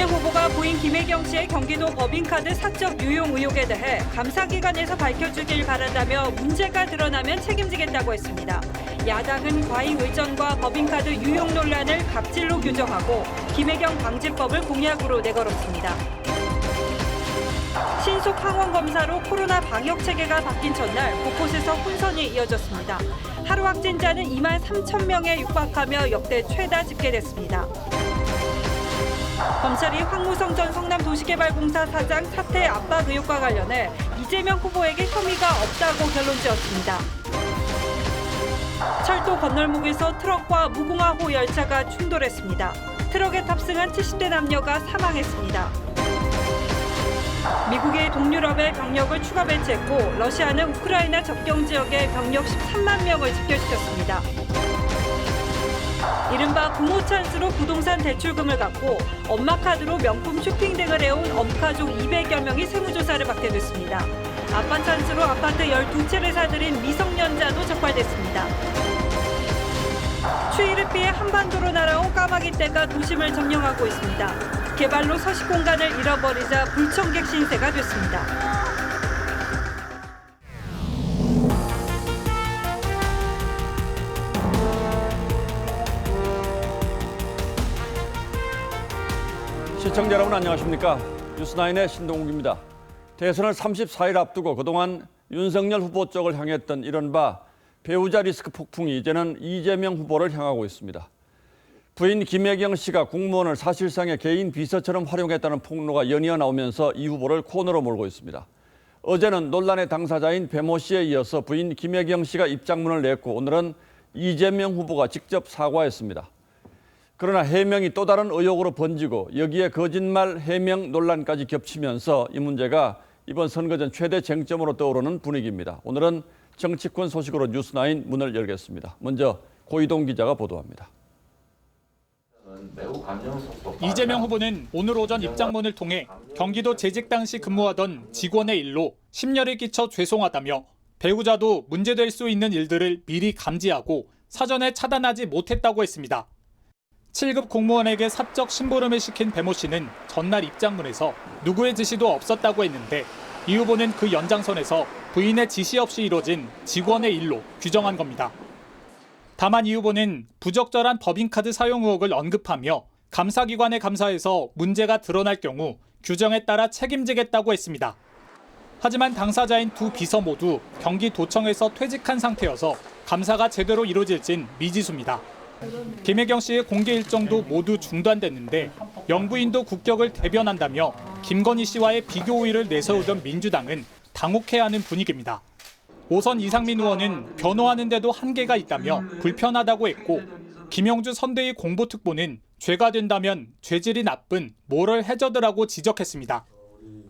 이재명 후보가 부인 김혜경 씨의 경기도 법인카드 사적 유용 의혹에 대해 감사기관에서 밝혀주길 바란다며 문제가 드러나면 책임지겠다고 했습니다. 야당은 과잉 의전과 법인카드 유용 논란을 갑질로 규정하고 김혜경 방지법을 공약으로 내걸었습니다. 신속 항원 검사로 코로나 방역 체계가 바뀐 첫날 곳곳에서 혼선이 이어졌습니다. 하루 확진자는 2만 3천 명에 육박하며 역대 최다 집계됐습니다. 검찰이 황무성 전 성남도시개발공사 사장 사퇴 압박 의혹과 관련해 이재명 후보에게 혐의가 없다고 결론지었습니다. 철도 건널목에서 트럭과 무궁화호 열차가 충돌했습니다. 트럭에 탑승한 70대 남녀가 사망했습니다. 미국이 동유럽에 병력을 추가 배치했고 러시아는 우크라이나 접경 지역에 병력 13만 명을 집결시켰습니다. 이른바 부모 찬스로 부동산 대출금을 갚고 엄마 카드로 명품 쇼핑 등을 해온 엄가족 200여 명이 세무조사를 받게 됐습니다. 아빠 찬스로 아파트 12채를 사들인 미성년자도 적발됐습니다. 추위를 피해 한반도로 날아온 까마귀떼가 도심을 점령하고 있습니다. 개발로 서식 공간을 잃어버리자 불청객 신세가 됐습니다. 시청자 여러분 안녕하십니까? 뉴스9의 신동욱입니다. 대선을 34일 앞두고 그동안 윤석열 후보 쪽을 향했던 이른바 배우자 리스크 폭풍이 이제는 이재명 후보를 향하고 있습니다. 부인 김혜경 씨가 공무원을 사실상의 개인 비서처럼 활용했다는 폭로가 연이어 나오면서 이 후보를 코너로 몰고 있습니다. 어제는 논란의 당사자인 배모 씨에 이어서 부인 김혜경 씨가 입장문을 냈고 오늘은 이재명 후보가 직접 사과했습니다. 그러나 해명이 또 다른 의혹으로 번지고 여기에 거짓말 해명 논란까지 겹치면서 이 문제가 이번 선거 전 최대 쟁점으로 떠오르는 분위기입니다. 오늘은 정치권 소식으로 뉴스9 문을 열겠습니다. 먼저 고이동 기자가 보도합니다. 이재명 후보는 오늘 오전 입장문을 통해 경기도 재직 당시 근무하던 직원의 일로 심려를 끼쳐 죄송하다며 배우자도 문제될 수 있는 일들을 미리 감지하고 사전에 차단하지 못했다고 했습니다. 7급 공무원에게 사적 심부름을 시킨 배모 씨는 전날 입장문에서 누구의 지시도 없었다고 했는데 이 후보는 그 연장선에서 부인의 지시 없이 이뤄진 직원의 일로 규정한 겁니다. 다만 이 후보는 부적절한 법인카드 사용 의혹을 언급하며 감사기관의 감사에서 문제가 드러날 경우 규정에 따라 책임지겠다고 했습니다. 하지만 당사자인 두 비서 모두 경기도청에서 퇴직한 상태여서 감사가 제대로 이루어질진 미지수입니다. 김혜경 씨의 공개 일정도 모두 중단됐는데 영부인도 국격을 대변한다며 김건희 씨와의 비교 우위를 내세우던 민주당은 당혹해하는 분위기입니다. 오선 이상민 의원은 변호하는 데도 한계가 있다며 불편하다고 했고 김영주 선대위 공보특보는 죄가 된다면 죄질이 나쁜 모럴 해저드라고 지적했습니다.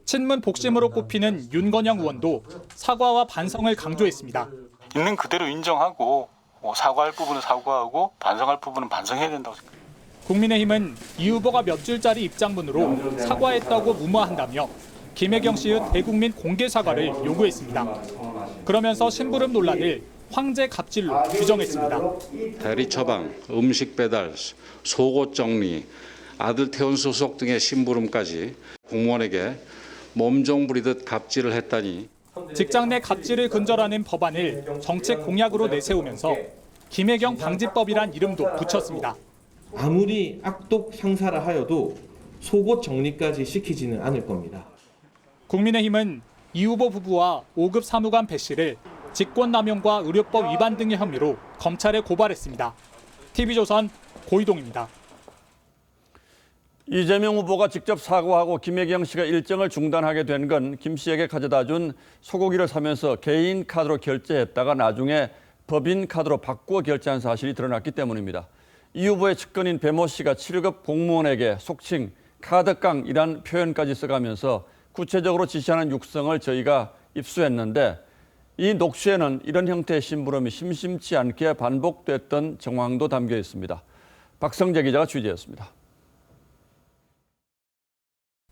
친문 복심으로 꼽히는 윤건영 의원도 사과와 반성을 강조했습니다. 있는 그대로 인정하고 사과할 부분은 사과하고 반성할 부분은 반성해야 된다고 생각합니다. 국민의힘은 이 후보가 몇 줄짜리 입장문으로 사과했다고 무마한다며 김혜경 씨의 대국민 공개 사과를 요구했습니다. 그러면서 심부름 논란을 황제 갑질로 규정했습니다. 대리 처방, 음식 배달, 속옷 정리, 아들 태운 소속 등의 심부름까지 공무원에게 몸종 부리듯 갑질을 했다니. 직장 내 갑질을 근절하는 법안을 정책 공약으로 내세우면서 김혜경 방지법이란 이름도 붙였습니다. 아무리 악독 상사라 하여도 속옷 정리까지 시키지는 않을 겁니다. 국민의힘은 이 후보 부부와 5급 사무관 배 씨를 직권남용과 의료법 위반 등의 혐의로 검찰에 고발했습니다. TV조선 고이동입니다. 이재명 후보가 직접 사과하고 김혜경 씨가 일정을 중단하게 된 건 김 씨에게 가져다 준 소고기를 사면서 개인 카드로 결제했다가 나중에 법인 카드로 바꾸어 결제한 사실이 드러났기 때문입니다. 이 후보의 측근인 배모 씨가 7급 공무원에게 속칭 카드깡이란 표현까지 써가면서 구체적으로 지시하는 육성을 저희가 입수했는데 이 녹취에는 이런 형태의 심부름이 심심치 않게 반복됐던 정황도 담겨 있습니다. 박성재 기자가 취재했습니다.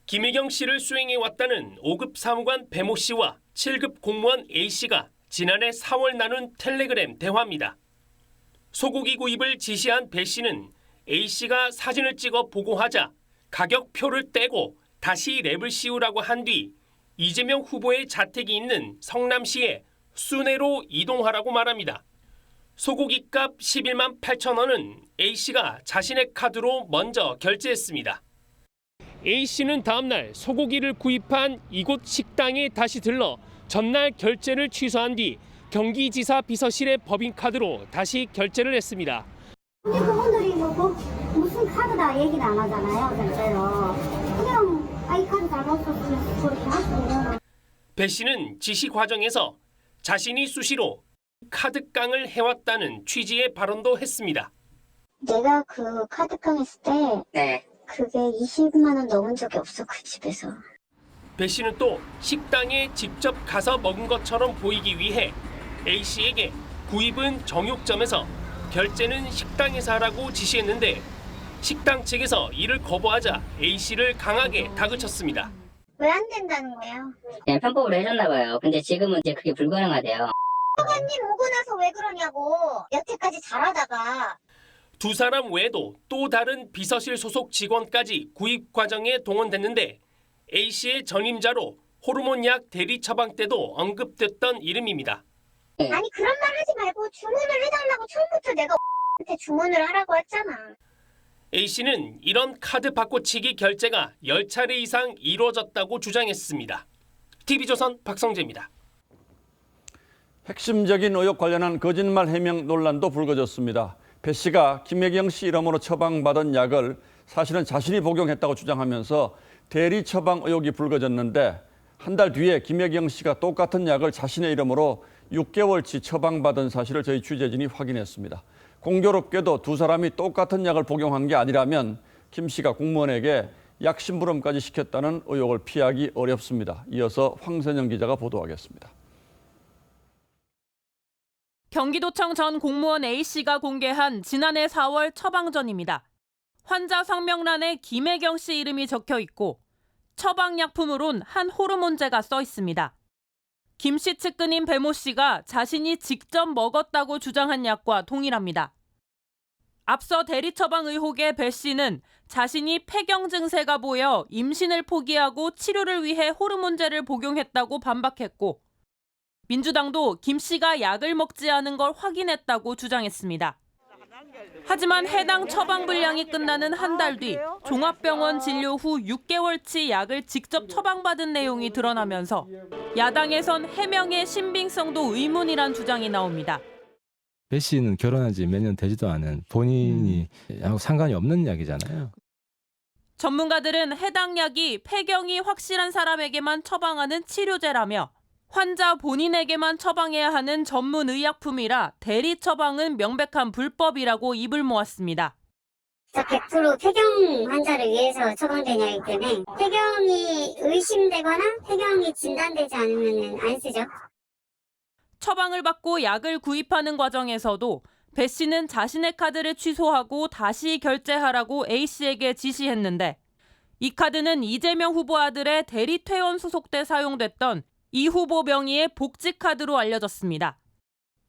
김혜경 씨를 수행해왔다는 5급 사무관 배모 씨와 7급 공무원 A 씨가 지난해 4월 나눈 텔레그램 대화입니다. 소고기 구입을 지시한 배 씨는 A 씨가 사진을 찍어 보고하자 가격표를 떼고 다시 랩을 씌우라고 한 뒤 이재명 후보의 자택이 있는 성남시에 순회로 이동하라고 말합니다. 소고기값 11만 8천 원은 A씨가 자신의 카드로 먼저 결제했습니다. A씨는 다음날 소고기를 구입한 이곳 식당에 다시 들러 전날 결제를 취소한 뒤 경기지사 비서실의 법인카드로 다시 결제를 했습니다. 근데 그분들이 무슨 카드다 얘기를 안 하잖아요, 절대로. 그냥 이 카드 잘못 썼으면 그렇게 할 수 있는. 배 씨는 지시 과정에서 자신이 수시로 카드깡을 해왔다는 취지의 발언도 했습니다. 내가 그 카드깡 했을 때 그게 20만 원 넘은 적이 없어, 그 집에서. 배 씨는 또 식당에 직접 가서 먹은 것처럼 보이기 위해 A씨에게 구입은 정육점에서 결제는 식당에서 하라고 지시했는데 식당 측에서 이를 거부하자 A씨를 강하게 다그쳤습니다. 왜 안 된다는 거예요? 그냥 편법으로 해줬나 봐요. 근데 지금은 이제 그게 불가능하대요. 사관님 오고 나서 왜 그러냐고. 여태까지 잘하다가. 두 사람 외에도 또 다른 비서실 소속 직원까지 구입 과정에 동원됐는데 A씨의 전임자로 호르몬 약 대리 처방 때도 언급됐던 이름입니다. 아니 그런 말 하지 말고 주문을 해달라고 처음부터 내가 한테 주문을 하라고 했잖아. A씨는 이런 카드 바꿔치기 결제가 10차례 이상 이루어졌다고 주장했습니다. TV조선 박성재입니다. 핵심적인 의혹 관련한 거짓말 해명 논란도 불거졌습니다. 배 씨가 김혜경 씨 이름으로 처방받은 약을 사실은 자신이 복용했다고 주장하면서 대리 처방 의혹이 불거졌는데 한 달 뒤에 김혜경 씨가 똑같은 약을 자신의 이름으로 6개월치 처방받은 사실을 저희 취재진이 확인했습니다. 공교롭게도 두 사람이 똑같은 약을 복용한 게 아니라면 김 씨가 공무원에게 약 심부름까지 시켰다는 의혹을 피하기 어렵습니다. 이어서 황선영 기자가 보도하겠습니다. 경기도청 전 공무원 A씨가 공개한 지난해 4월 처방전입니다. 환자 성명란에 김혜경 씨 이름이 적혀 있고 처방약품으론 한 호르몬제가 써 있습니다. 김 씨 측근인 배모 씨가 자신이 직접 먹었다고 주장한 약과 동일합니다. 앞서 대리처방 의혹의 배 씨는 자신이 폐경 증세가 보여 임신을 포기하고 치료를 위해 호르몬제를 복용했다고 반박했고 민주당도 김 씨가 약을 먹지 않은 걸 확인했다고 주장했습니다. 하지만 해당 처방 분량이 끝나는 한 달 뒤 종합병원 진료 후 6개월치 약을 직접 처방받은 내용이 드러나면서 야당에선 해명의 신빙성도 의문이란 주장이 나옵니다. 배 씨는 결혼한 지 몇 년 되지도 않은 본인이 하고 상관이 없는 약이잖아요. 전문가들은 해당 약이 폐경이 확실한 사람에게만 처방하는 치료제라며 환자 본인에게만 처방해야 하는 전문 의약품이라 대리 처방은 명백한 불법이라고 입을 모았습니다. 100% 폐경 환자를 위해서 처방된 약이기 때문에 폐경이 의심되거나 폐경이 진단되지 않으면 안 쓰죠. 처방을 받고 약을 구입하는 과정에서도 배 씨는 자신의 카드를 취소하고 다시 결제하라고 A씨에게 지시했는데 이 카드는 이재명 후보 아들의 대리 퇴원 소속 때 사용됐던 이 후보 명의의 복지카드로 알려졌습니다.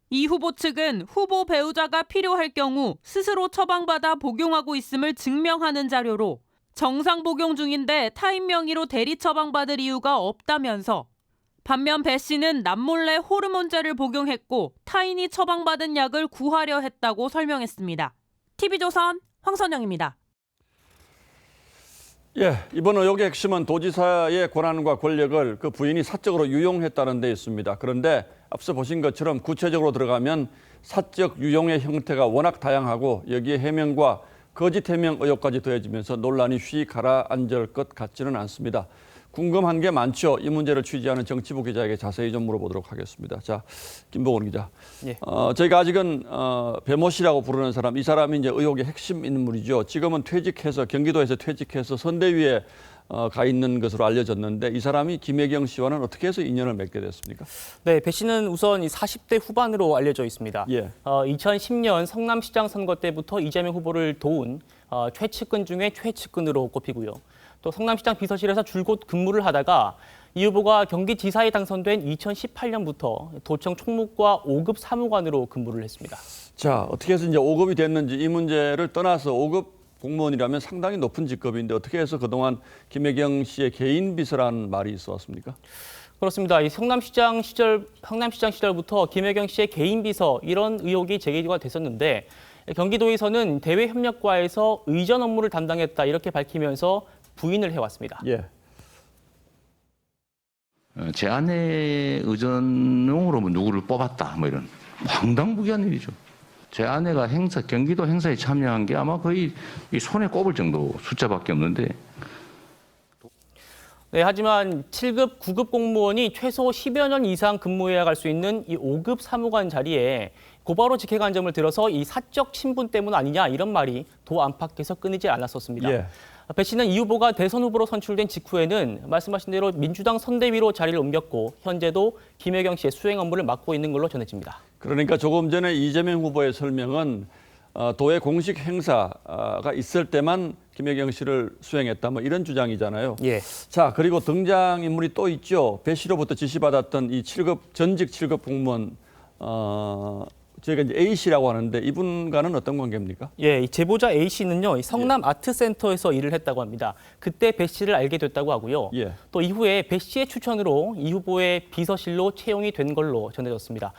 이 후보 측은 후보 배우자가 필요할 경우 스스로 처방받아 복용하고 있음을 증명하는 자료로 정상 복용 중인데 타인 명의로 대리 처방받을 이유가 없다면서 반면 배 씨는 남몰래 호르몬제를 복용했고 타인이 처방받은 약을 구하려 했다고 설명했습니다. TV조선 황선영입니다. 예, 이번 의혹의 핵심은 도지사의 권한과 권력을 그 부인이 사적으로 유용했다는 데 있습니다. 그런데 앞서 보신 것처럼 구체적으로 들어가면 사적 유용의 형태가 워낙 다양하고 여기에 해명과 거짓 해명 의혹까지 더해지면서 논란이 쉬 가라앉을 것 같지는 않습니다. 궁금한 게 많죠. 이 문제를 취재하는 정치부 기자에게 자세히 좀 물어보도록 하겠습니다. 자, 김보건 기자. 예. 저희가 아직은 배모 씨라고 부르는 사람, 이 사람이 이제 의혹의 핵심 인물이죠. 지금은 퇴직해서 경기도에서 퇴직해서 선대위에 가 있는 것으로 알려졌는데 이 사람이 김혜경 씨와는 어떻게 해서 인연을 맺게 됐습니까? 네, 배 씨는 우선 이 40대 후반으로 알려져 있습니다. 예. 2010년 성남시장 선거 때부터 이재명 후보를 도운 최측근 중에 최측근으로 꼽히고요. 또 성남시장 비서실에서 줄곧 근무를 하다가 이 후보가 경기지사에 당선된 2018년부터 도청 총무과 5급 사무관으로 근무를 했습니다. 자, 어떻게 해서 이제 5급이 됐는지 이 문제를 떠나서 5급 공무원이라면 상당히 높은 직급인데 어떻게 해서 그동안 김혜경 씨의 개인 비서라는 말이 있어 왔습니까? 그렇습니다. 이 성남시장 시절부터 김혜경 씨의 개인 비서 이런 의혹이 제기가 됐었는데 경기도에서는 대외협력과에서 의전 업무를 담당했다 이렇게 밝히면서 부인을 해왔습니다. 예. 제 아내 의전용으로 누구를 뽑았다 뭐 이런 황당무계한 일이죠. 제 아내가 경기도 행사에 참여한 게 아마 거의 이 손에 꼽을 정도 숫자밖에 없는데. 네, 하지만 7급, 9급 공무원이 최소 10여 년 이상 근무해야 갈 수 있는 이 5급 사무관 자리에 곧바로 직행한 점을 들어서 이 사적 친분 때문 아니냐 이런 말이 도 안팎에서 끊이지 않았었습니다. 예. 배 씨는 이 후보가 대선 후보로 선출된 직후에는 말씀하신 대로 민주당 선대위로 자리를 옮겼고 현재도 김혜경 씨의 수행 업무를 맡고 있는 걸로 전해집니다. 그러니까 조금 전에 이재명 후보의 설명은 도의 공식 행사가 있을 때만 김혜경 씨를 수행했다 뭐 이런 주장이잖아요. 예. 자, 그리고 등장인물이 또 있죠. 배 씨로부터 지시받았던 이 7급 전직 7급 공무원 저희가 이제 A 씨라고 하는데 이분과는 어떤 관계입니까? 예, 이 제보자 A 씨는요, 성남 아트센터에서 일을 했다고 합니다. 그때 배 씨를 알게 됐다고 하고요. 예. 또 이후에 배 씨의 추천으로 이 후보의 비서실로 채용이 된 걸로 전해졌습니다.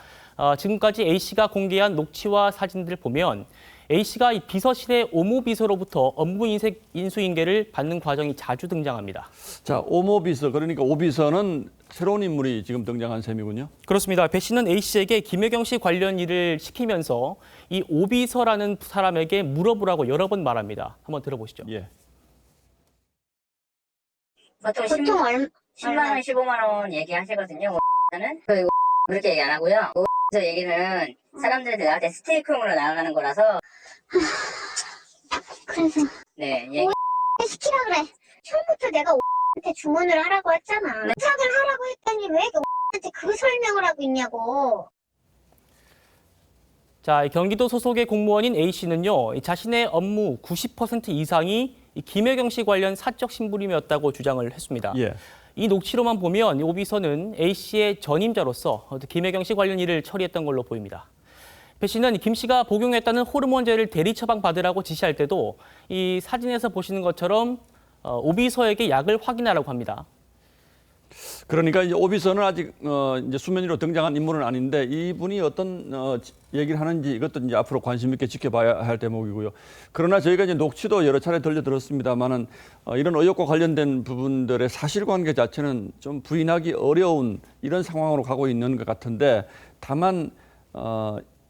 지금까지 A 씨가 공개한 녹취와 사진들을 보면 A 씨가 이 비서실의 오모 비서로부터 업무 인수인계를 받는 과정이 자주 등장합니다. 자, 오모 비서, 그러니까 오 비서는 새로운 인물이 지금 등장한 셈이군요. 그렇습니다. 배 씨는 A 씨에게 김혜경 씨 관련 일을 시키면서 이 오 비서라는 사람에게 물어보라고 여러 번 말합니다. 한번 들어보시죠. 예. 보통 10만 원, 15만 원 얘기하시거든요. 는 그렇게 얘기 안 하고요. 그 얘기는 사람들한테 나한테 스테이크용으로 나가는 거라서. 그래서 네, 시키라 그래. 처음부터 내가 한테 주문을 하라고 했잖아. 부탁을 하라고 했더니 왜 한테 그 설명을 하고 있냐고. 자, 경기도 소속의 공무원인 A 씨는요, 자신의 업무 90% 이상이 김혜경 씨 관련 사적 심부름이었다고 주장을 했습니다. 예. 이 녹취로만 보면 오 비서는 A 씨의 전임자로서 김혜경 씨 관련 일을 처리했던 걸로 보입니다. 배 씨는 김 씨가 복용했다는 호르몬제를 대리 처방받으라고 지시할 때도 이 사진에서 보시는 것처럼 오 비서에게 약을 확인하라고 합니다. 그러니까 이제 오 비서는 아직 이제 수면 위로 등장한 인물은 아닌데 이분이 어떤 얘기를 하는지 이것도 이제 앞으로 관심 있게 지켜봐야 할 대목이고요. 그러나 저희가 이제 녹취도 여러 차례 들려들었습니다만은 이런 의혹과 관련된 부분들의 사실관계 자체는 좀 부인하기 어려운 이런 상황으로 가고 있는 것 같은데 다만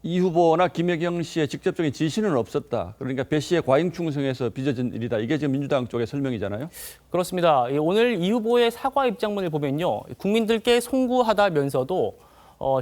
이 후보나 김혜경 씨의 직접적인 지시는 없었다. 그러니까 배 씨의 과잉 충성에서 빚어진 일이다. 이게 지금 민주당 쪽의 설명이잖아요. 그렇습니다. 오늘 이 후보의 사과 입장문을 보면요. 국민들께 송구하다면서도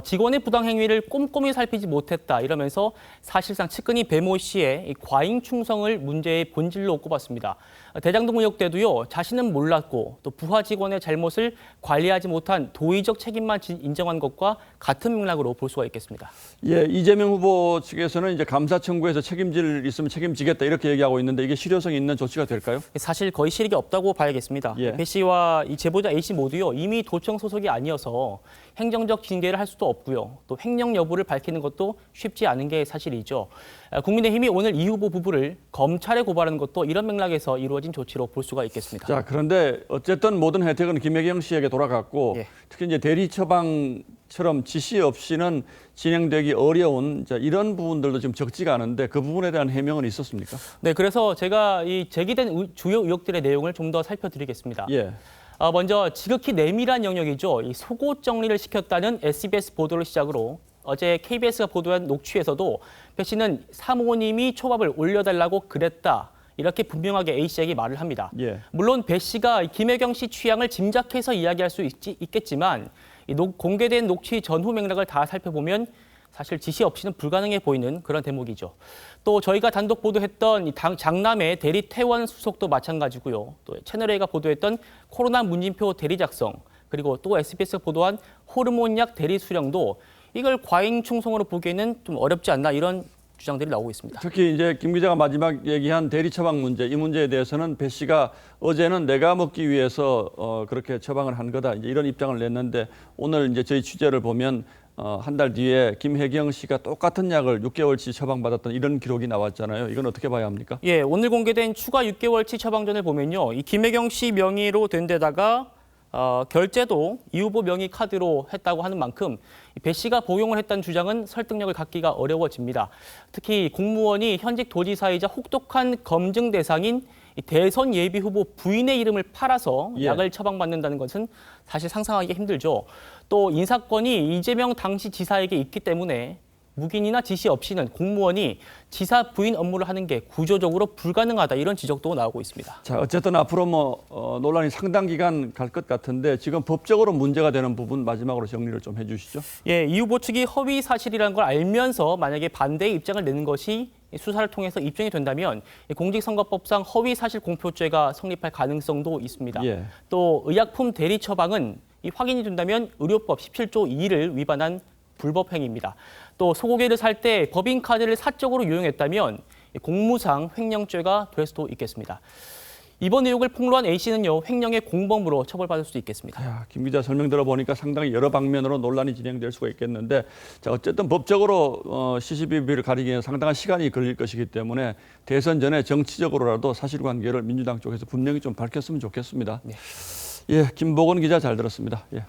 직원의 부당행위를 꼼꼼히 살피지 못했다 이러면서 사실상 측근이 배모 씨의 과잉 충성을 문제의 본질로 꼽았습니다. 대장동 의혹 때도요. 자신은 몰랐고 또 부하 직원의 잘못을 관리하지 못한 도의적 책임만 인정한 것과 같은 맥락으로 볼 수가 있겠습니다. 예, 이재명 후보 측에서는 이제 감사 청구해서 책임질 있으면 책임지겠다 이렇게 얘기하고 있는데 이게 실효성이 있는 조치가 될까요? 사실 거의 실익이 없다고 봐야겠습니다. 예. 배 씨와 이 제보자 A 씨 모두요. 이미 도청 소속이 아니어서 행정적 징계를 할 수도 없고요. 또 횡령 여부를 밝히는 것도 쉽지 않은 게 사실이죠. 국민의힘이 오늘 이 후보 부부를 검찰에 고발하는 것도 이런 맥락에서 이루어진 조치로 볼 수가 있겠습니다. 자, 그런데 어쨌든 모든 혜택은 김혜경 씨에게 돌아갔고 예. 특히 이제 대리 처방처럼 지시 없이는 진행되기 어려운 이런 부분들도 지금 적지가 않은데 그 부분에 대한 해명은 있었습니까? 네, 그래서 제가 이 제기된 주요 의혹들의 내용을 좀 더 살펴드리겠습니다. 예. 먼저 지극히 내밀한 영역이죠. 이 속옷 정리를 시켰다는 SBS 보도를 시작으로 어제 KBS가 보도한 녹취에서도 배 씨는 사모님이 초밥을 올려달라고 그랬다. 이렇게 분명하게 A 씨에게 말을 합니다. 예. 물론 배 씨가 김혜경 씨 취향을 짐작해서 이야기할 수 있겠지만 공개된 녹취 전후 맥락을 다 살펴보면 사실 지시 없이는 불가능해 보이는 그런 대목이죠. 또 저희가 단독 보도했던 장남의 대리 퇴원 수속도 마찬가지고요. 또 채널A가 보도했던 코로나 문진표 대리 작성, 그리고 또 SBS가 보도한 호르몬약 대리 수령도 이걸 과잉 충성으로 보기에는 좀 어렵지 않나 이런 주장들이 나오고 있습니다. 특히 이제 김 기자가 마지막 얘기한 대리 처방 문제, 이 문제에 대해서는 배 씨가 어제는 내가 먹기 위해서 그렇게 처방을 한 거다. 이제 이런 입장을 냈는데 오늘 이제 저희 취재를 보면 한 달 뒤에 김혜경 씨가 똑같은 약을 6개월치 처방받았던 이런 기록이 나왔잖아요. 이건 어떻게 봐야 합니까? 예, 오늘 공개된 추가 6개월치 처방전을 보면요. 이 김혜경 씨 명의로 된 데다가 결제도 이 후보 명의 카드로 했다고 하는 만큼 배 씨가 복용을 했다는 주장은 설득력을 갖기가 어려워집니다. 특히 공무원이 현직 도지사이자 혹독한 검증 대상인 대선 예비 후보 부인의 이름을 팔아서 약을 처방받는다는 것은 사실 상상하기 힘들죠. 또 인사권이 이재명 당시 지사에게 있기 때문에 묵인이나 지시 없이는 공무원이 지사 부인 업무를 하는 게 구조적으로 불가능하다 이런 지적도 나오고 있습니다. 자, 어쨌든 앞으로 논란이 상당 기간 갈 것 같은데 지금 법적으로 문제가 되는 부분 마지막으로 정리를 좀 해주시죠. 예, 이 후보 측이 허위 사실이라는 걸 알면서 만약에 반대의 입장을 내는 것이 수사를 통해서 입증이 된다면 공직선거법상 허위 사실 공표죄가 성립할 가능성도 있습니다. 예. 또 의약품 대리 처방은 확인이 된다면 의료법 17조 2를 위반한 불법 행위입니다. 또 소고기를 살 때 법인카드를 사적으로 유용했다면 공무상 횡령죄가 될 수도 있겠습니다. 이번 의혹을 폭로한 A씨는요, 횡령의 공범으로 처벌받을 수도 있겠습니다. 김 기자 설명 들어보니까 상당히 여러 방면으로 논란이 진행될 수가 있겠는데 자, 어쨌든 법적으로 시시비비를 가리기에는 상당한 시간이 걸릴 것이기 때문에 대선 전에 정치적으로라도 사실관계를 민주당 쪽에서 분명히 좀 밝혔으면 좋겠습니다. 네. 예, 김보건 기자 잘 들었습니다. 예.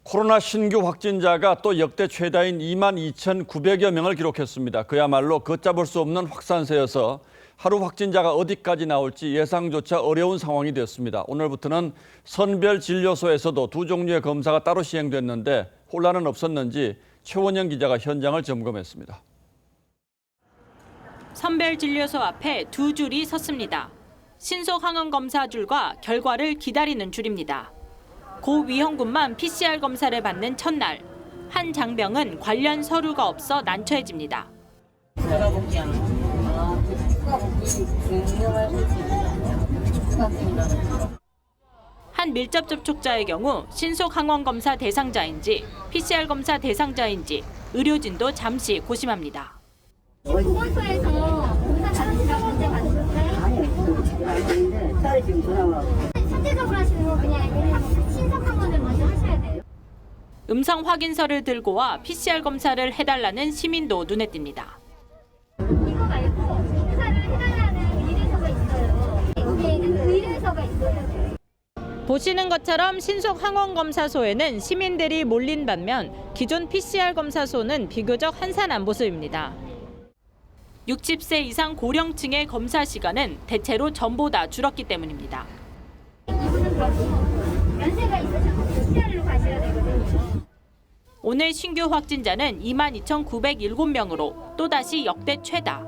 코로나 신규 확진자가 또 역대 최다인 22,900여 명을 기록했습니다. 그야말로 걷잡을 수 없는 확산세여서 하루 확진자가 어디까지 나올지 예상조차 어려운 상황이 되었습니다. 오늘부터는 선별 진료소에서도 두 종류의 검사가 따로 시행됐는데 혼란은 없었는지 최원영 기자가 현장을 점검했습니다. 선별 진료소 앞에 두 줄이 섰습니다. 신속 항원 검사 줄과 결과를 기다리는 줄입니다. 고위험군만 PCR 검사를 받는 첫날, 한 장병은 관련 서류가 없어 난처해집니다. 한 밀접 접촉자의 경우 신속 항원 검사 대상자인지 PCR 검사 대상자인지 의료진도 잠시 고심합니다. 보건소에서 검사 받으시라고 언제 받으셨어요? 아니요. 딸이 지금 전화 와서. 선제적으로 하시는 거 그냥 신속 항원을 먼저 하셔야 돼요. 음성 확인서를 들고 와 PCR 검사를 해달라는 시민도 눈에 띕니다. 이거 말고 검사를 해달라는 의뢰서가 있어요. 여기에는 의뢰서가 있어요. 보시는 것처럼 신속 항원 검사소에는 시민들이 몰린 반면 기존 PCR 검사소는 비교적 한산한 모습입니다. 60세 이상 고령층의 검사 시간은 대체로 전보다 줄었기 때문입니다. 이분은 그렇고 연세가 있으셔서 PCR로 가셔야 되거든요. 오늘 신규 확진자는 22,907명으로 또다시 역대 최다.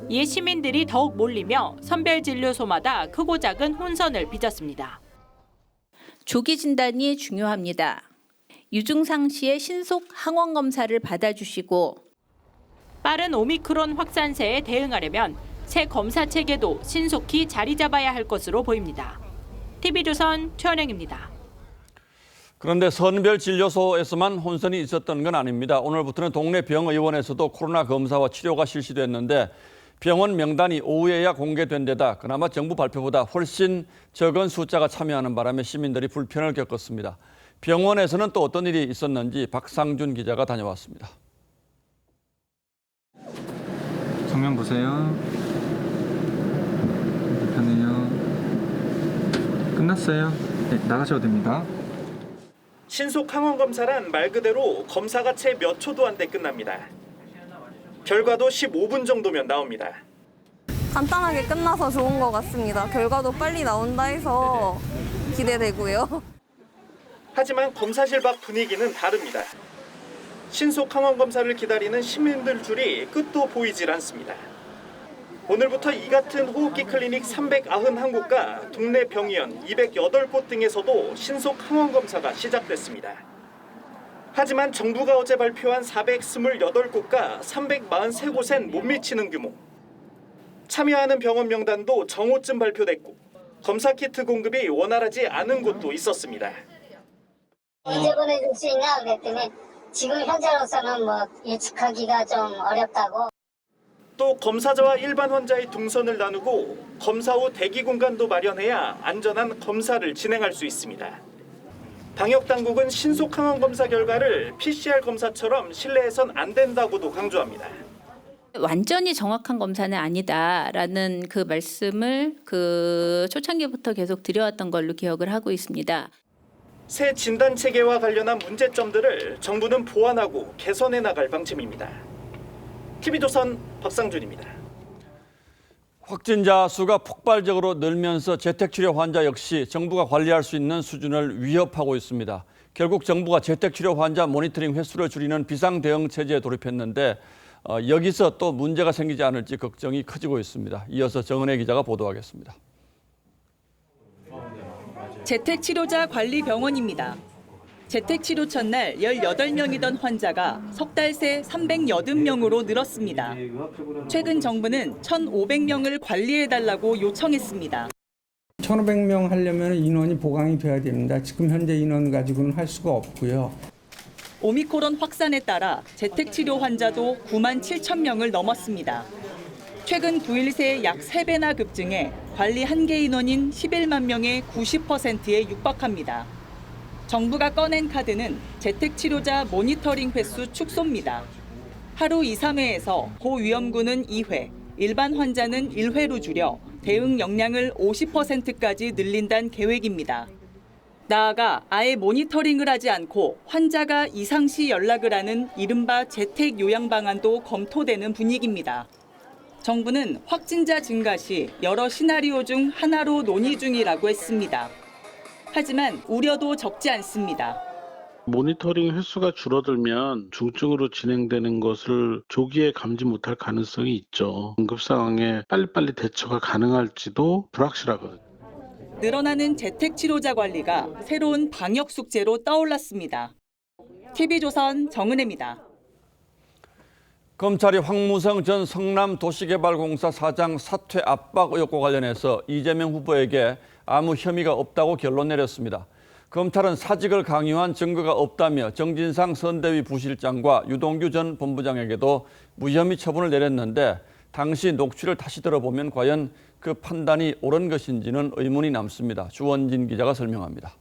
이에 시민들이 더욱 몰리며 선별진료소마다 크고 작은 혼선을 빚었습니다. 조기 진단이 중요합니다. 유증상 시에 신속 항원 검사를 받아주시고 빠른 오미크론 확산세에 대응하려면 새 검사 체계도 신속히 자리 잡아야 할 것으로 보입니다. TV조선 최원영입니다. 그런데 선별진료소에서만 혼선이 있었던 건 아닙니다. 오늘부터는 동네 병의원에서도 코로나 검사와 치료가 실시됐는데 병원 명단이 오후에야 공개된 데다 그나마 정부 발표보다 훨씬 적은 숫자가 참여하는 바람에 시민들이 불편을 겪었습니다. 병원에서는 또 어떤 일이 있었는지 박상준 기자가 다녀왔습니다. 정면 보세요. 편해요. 끝났어요. 네, 나가셔도 됩니다. 신속 항원 검사란 말 그대로 검사가 채 몇 초도 안 돼 끝납니다. 결과도 15분 정도면 나옵니다. 간단하게 끝나서 좋은 것 같습니다. 결과도 빨리 나온다 해서 기대되고요. 하지만 검사실 밖 분위기는 다릅니다. 신속 항원 검사를 기다리는 시민들 줄이 끝도 보이질 않습니다. 오늘부터 이 같은 호흡기 클리닉 391곳과 동네 병의원 208곳 등에서도 신속 항원 검사가 시작됐습니다. 하지만 정부가 어제 발표한 428곳과 343곳엔 못 미치는 규모. 참여하는 병원 명단도 정오쯤 발표됐고 검사 키트 공급이 원활하지 않은 곳도 있었습니다. 언제 보내줄 수 있냐 그랬더니 지금 현재로서는 예측하기가 좀 어렵다고. 또 검사자와 일반 환자의 동선을 나누고 검사 후 대기 공간도 마련해야 안전한 검사를 진행할 수 있습니다. 방역당국은 신속 항원 검사 결과를 PCR 검사처럼 신뢰해선 안 된다고도 강조합니다. 완전히 정확한 검사는 아니다라는 그 말씀을 초창기부터 계속 드려왔던 걸로 기억을 하고 있습니다. 새 진단 체계와 관련한 문제점들을 정부는 보완하고 개선해 나갈 방침입니다. TV조선 박상준입니다. 확진자 수가 폭발적으로 늘면서 재택치료 환자 역시 정부가 관리할 수 있는 수준을 위협하고 있습니다. 결국 정부가 재택치료 환자 모니터링 횟수를 줄이는 비상대응 체제에 돌입했는데 여기서 또 문제가 생기지 않을지 걱정이 커지고 있습니다. 이어서 정은혜 기자가 보도하겠습니다. 재택치료자 관리 병원입니다. 재택치료 첫날 18명이던 환자가 석 달 새 380명으로 늘었습니다. 최근 정부는 1,500명을 관리해달라고 요청했습니다. 1,500명 하려면 인원이 보강이 돼야 됩니다. 지금 현재 인원 가지고는 할 수가 없고요. 오미크론 확산에 따라 재택치료 환자도 9만 7천 명을 넘었습니다. 최근 9일 새 약 3배나 급증해 관리 한계 인원인 11만 명의 90%에 육박합니다. 정부가 꺼낸 카드는 재택치료자 모니터링 횟수 축소입니다. 하루 2, 3회에서 고위험군은 2회, 일반 환자는 1회로 줄여 대응 역량을 50%까지 늘린다는 계획입니다. 나아가 아예 모니터링을 하지 않고 환자가 이상시 연락을 하는 이른바 재택 요양 방안도 검토되는 분위기입니다. 정부는 확진자 증가 시 여러 시나리오 중 하나로 논의 중이라고 했습니다. 하지만 우려도 적지 않습니다. 모니터링 횟수가 줄어들면 중증으로 진행되는 것을 조기에 감지 못할 가능성이 있죠. 응급 상황에 빨리빨리 대처가 가능할지도 불확실하거든요. 늘어나는 재택치료자 관리가 새로운 방역 숙제로 떠올랐습니다. TV조선 정은혜입니다. 검찰이 황무성 전 성남도시개발공사 사장 사퇴 압박 의혹과 관련해서 이재명 후보에게 아무 혐의가 없다고 결론 내렸습니다. 검찰은 사직을 강요한 증거가 없다며 정진상 선대위 부실장과 유동규 전 본부장에게도 무혐의 처분을 내렸는데 당시 녹취를 다시 들어보면 과연 그 판단이 옳은 것인지는 의문이 남습니다. 주원진 기자가 설명합니다.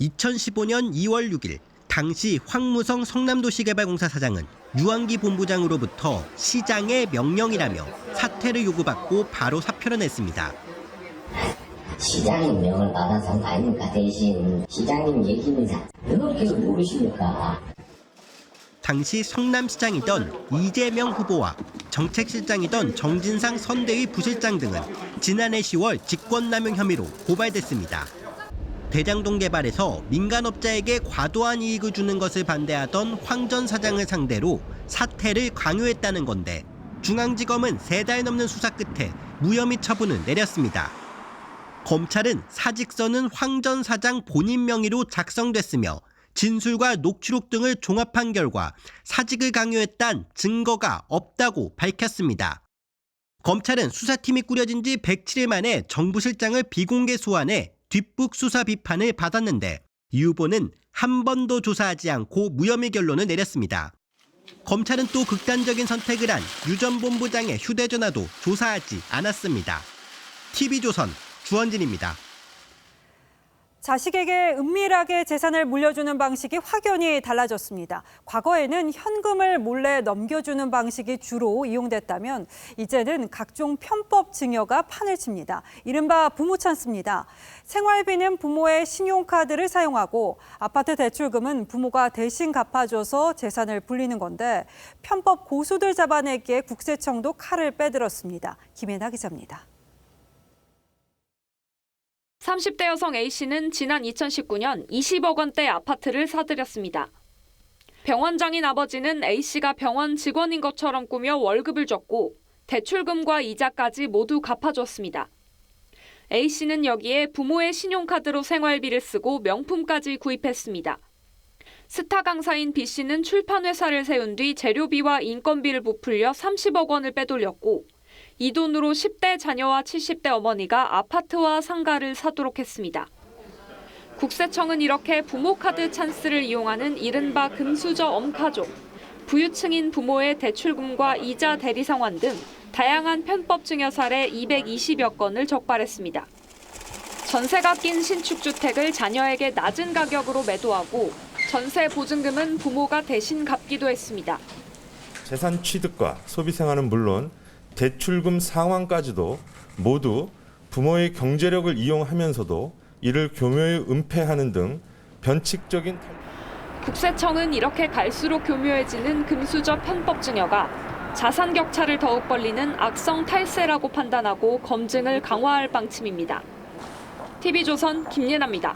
2015년 2월 6일 당시 황무성 성남도시개발공사 사장은 유한기 본부장으로부터 시장의 명령이라며 사퇴를 요구받고 바로 사표를 냈습니다. 시장님 명을 받아서 아닙니까? 대신 시장님 얘기는 그걸 계속 모르십니까? 당시 성남시장이던 이재명 후보와 정책실장이던 정진상 선대위 부실장 등은 지난해 10월 직권남용 혐의로 고발됐습니다. 대장동 개발에서 민간업자에게 과도한 이익을 주는 것을 반대하던 황 전 사장을 상대로 사퇴를 강요했다는 건데 중앙지검은 3달 넘는 수사 끝에 무혐의 처분을 내렸습니다. 검찰은 사직서는 황 전 사장 본인 명의로 작성됐으며 진술과 녹취록 등을 종합한 결과 사직을 강요했다는 증거가 없다고 밝혔습니다. 검찰은 수사팀이 꾸려진 지 107일 만에 정부 실장을 비공개 소환해 뒷북 수사 비판을 받았는데 이 후보는 한 번도 조사하지 않고 무혐의 결론을 내렸습니다. 검찰은 또 극단적인 선택을 한 유 전 본부장의 휴대전화도 조사하지 않았습니다. TV조선 주원진입니다. 자식에게 은밀하게 재산을 물려주는 방식이 확연히 달라졌습니다. 과거에는 현금을 몰래 넘겨주는 방식이 주로 이용됐다면 이제는 각종 편법 증여가 판을 칩니다. 이른바 부모 찬스입니다. 생활비는 부모의 신용카드를 사용하고 아파트 대출금은 부모가 대신 갚아줘서 재산을 불리는 건데 편법 고수들 잡아내기에 국세청도 칼을 빼들었습니다. 김혜나 기자입니다. 30대 여성 A씨는 지난 2019년 20억 원대 아파트를 사들였습니다. 병원장인 아버지는 A씨가 병원 직원인 것처럼 꾸며 월급을 줬고 대출금과 이자까지 모두 갚아줬습니다. A씨는 여기에 부모의 신용카드로 생활비를 쓰고 명품까지 구입했습니다. 스타 강사인 B씨는 출판회사를 세운 뒤 재료비와 인건비를 부풀려 30억 원을 빼돌렸고 이 돈으로 10대 자녀와 70대 어머니가 아파트와 상가를 사도록 했습니다. 국세청은 이렇게 부모 카드 찬스를 이용하는 이른바 금수저 엄카족, 부유층인 부모의 대출금과 이자 대리 상환 등 다양한 편법 증여 사례 220여 건을 적발했습니다. 전세가 낀 신축주택을 자녀에게 낮은 가격으로 매도하고 전세 보증금은 부모가 대신 갚기도 했습니다. 재산 취득과 소비 생활은 물론 대출금 상환까지도 모두 부모의 경제력을 이용하면서도 이를 교묘히 은폐하는 등 변칙적인 국세청은 이렇게 갈수록 교묘해지는 금수저 편법 증여가 자산 격차를 더욱 벌리는 악성 탈세라고 판단하고 검증을 강화할 방침입니다. TV조선 김예나입니다.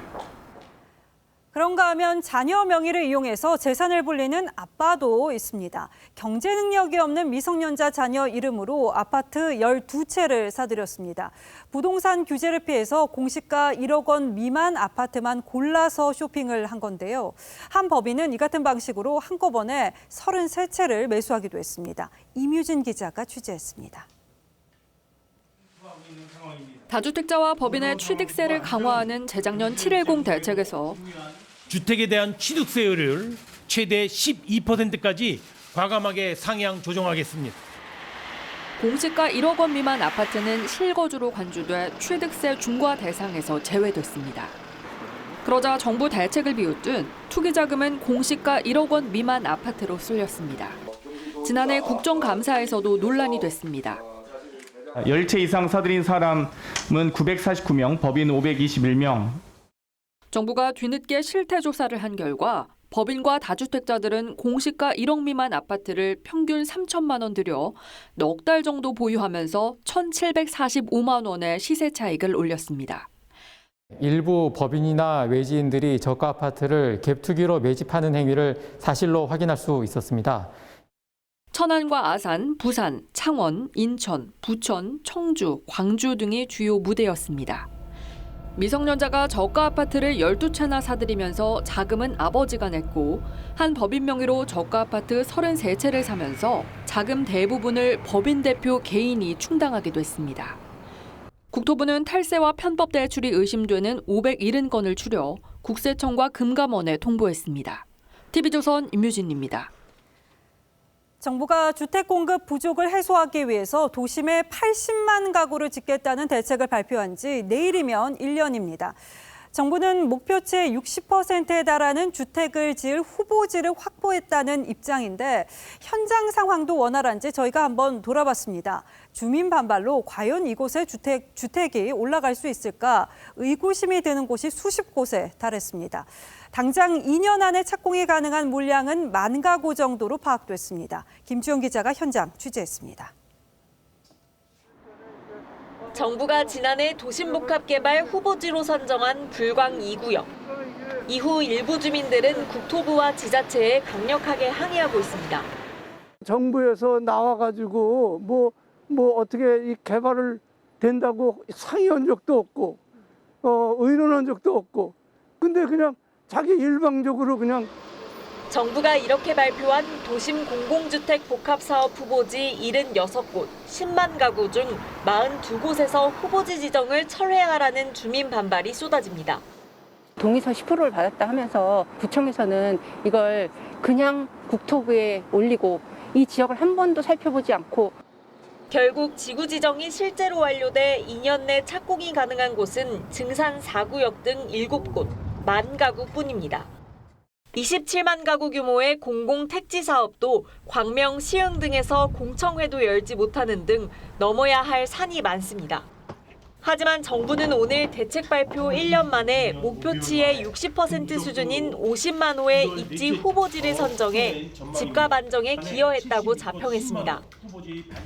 그런가 하면 자녀 명의를 이용해서 재산을 불리는 아빠도 있습니다. 경제 능력이 없는 미성년자 자녀 이름으로 아파트 12채를 사들였습니다. 부동산 규제를 피해서 공시가 1억 원 미만 아파트만 골라서 쇼핑을 한 건데요. 한 법인은 이 같은 방식으로 한꺼번에 33채를 매수하기도 했습니다. 임유진 기자가 취재했습니다. 다주택자와 법인의 취득세를 강화하는 재작년 710 대책에서 주택에 대한 취득세율을 최대 12%까지 과감하게 상향 조정하겠습니다. 공시가 1억 원 미만 아파트는 실거주로 간주돼 취득세 중과 대상에서 제외됐습니다. 그러자 정부 대책을 비웃듯 투기자금은 공시가 1억 원 미만 아파트로 쏠렸습니다. 지난해 국정감사에서도 논란이 됐습니다. 10채 이상 사들인 사람은 949명, 법인 521명. 정부가 뒤늦게 실태 조사를 한 결과 법인과 다주택자들은 공시가 1억 미만 아파트를 평균 3천만 원 들여 넉 달 정도 보유하면서 1,745만 원의 시세 차익을 올렸습니다. 일부 법인이나 외지인들이 저가 아파트를 갭투기로 매집하는 행위를 사실로 확인할 수 있었습니다. 천안과 아산, 부산, 창원, 인천, 부천, 청주, 광주 등이 주요 무대였습니다. 미성년자가 저가 아파트를 12채나 사들이면서 자금은 아버지가 냈고 한 법인 명의로 저가 아파트 33채를 사면서 자금 대부분을 법인 대표 개인이 충당하기도 했습니다. 국토부는 탈세와 편법 대출이 의심되는 570건을 추려 국세청과 금감원에 통보했습니다. TV조선 임유진입니다. 정부가 주택 공급 부족을 해소하기 위해서 도심에 80만 가구를 짓겠다는 대책을 발표한 지 내일이면 1년입니다. 정부는 목표치의 60%에 달하는 주택을 지을 후보지를 확보했다는 입장인데 현장 상황도 원활한지 저희가 한번 돌아봤습니다. 주민 반발로 과연 이곳에 주택이 올라갈 수 있을까 의구심이 드는 곳이 수십 곳에 달했습니다. 당장 2년 안에 착공이 가능한 물량은 10,000 가구 정도로 파악됐습니다. 김주영 기자가 현장 취재했습니다. 정부가 지난해 도심복합개발 후보지로 선정한 불광 2구역. 이후 일부 주민들은 국토부와 지자체에 강력하게 항의하고 있습니다. 정부에서 나와가지고 뭐 어떻게 이 개발을 된다고 상의한 적도 없고 의논한 적도 없고 근데 그냥 자기 일방적으로 그냥 정부가 이렇게 발표한 도심 공공주택 복합사업 후보지 76곳, 10만 가구 중 42곳에서 후보지 지정을 철회하라는 주민 반발이 쏟아집니다. 동의서 10%를 받았다 하면서 구청에서는 이걸 그냥 국토부에 올리고 이 지역을 한 번도 살펴보지 않고 결국 지구 지정이 실제로 완료돼 2년 내 착공이 가능한 곳은 증산 4구역 등 7곳, 10,000 가구뿐입니다. 27만 가구 규모의 공공택지 사업도 광명, 시흥 등에서 공청회도 열지 못하는 등 넘어야 할 산이 많습니다. 하지만 정부는 오늘 대책 발표 1년 만에 목표치의 60% 수준인 50만 호의 입지 후보지를 선정해 집값 안정에 기여했다고 자평했습니다.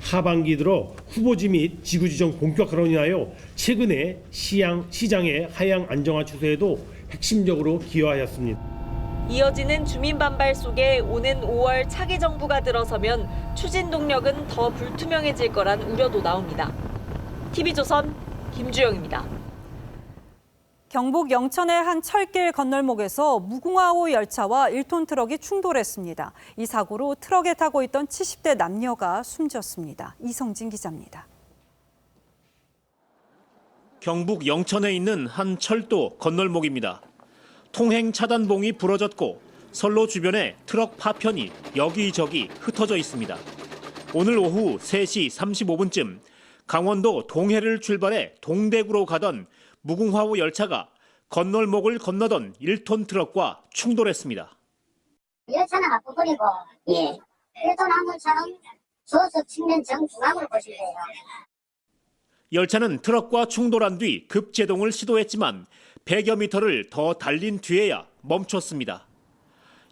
하반기 들어 후보지 및 지구 지정 본격화로 인하여 최근에 시장의 하향 안정화 추세에도 핵심적으로 기여하였습니다. 이어지는 주민 반발 속에 오는 5월 차기 정부가 들어서면 추진 동력은 더 불투명해질 거란 우려도 나옵니다. TV조선 김주영입니다. 경북 영천의 한 철길 건널목에서 무궁화호 열차와 1톤 트럭이 충돌했습니다. 이 사고로 트럭에 타고 있던 70대 남녀가 숨졌습니다. 이성진 기자입니다. 경북 영천에 있는 한 철도 건널목입니다. 통행 차단봉이 부러졌고 선로 주변에 트럭 파편이 여기저기 흩어져 있습니다. 오늘 오후 3시 35분쯤 강원도 동해를 출발해 동대구로 가던 무궁화호 열차가 건널목을 건너던 1톤 트럭과 충돌했습니다. 열차는 앞으로 버리고 1톤 화물차는 조석 측면 정중앙으로 보시면 돼요. 열차는 트럭과 충돌한 뒤 급제동을 시도했지만 100여 미터를 더 달린 뒤에야 멈췄습니다.